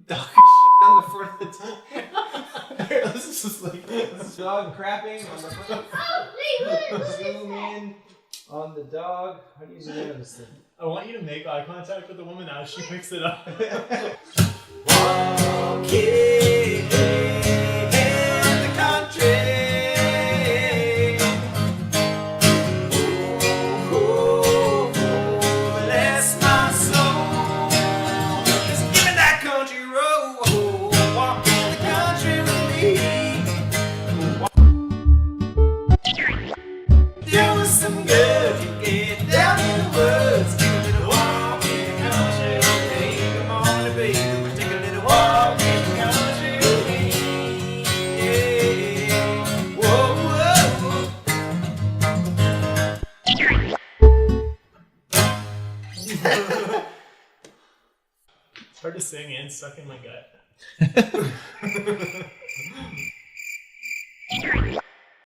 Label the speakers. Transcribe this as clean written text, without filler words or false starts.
Speaker 1: Dog shit on the front of the tire. This is like this dog crapping on the front. Zoom in on the dog. How do you zoom in on this thing?
Speaker 2: I want you to make eye contact with the woman as she picks it up.
Speaker 1: Walking in the country. Oh, bless my soul. Just give me that country road. Walk in the country with me. Doing some good. You get down in the woods. Give a little walk in the country with me. Come on, baby. Take a little walk in the country with me. Yeah. Whoa, whoa.
Speaker 2: It's hard to sing and suck in my gut.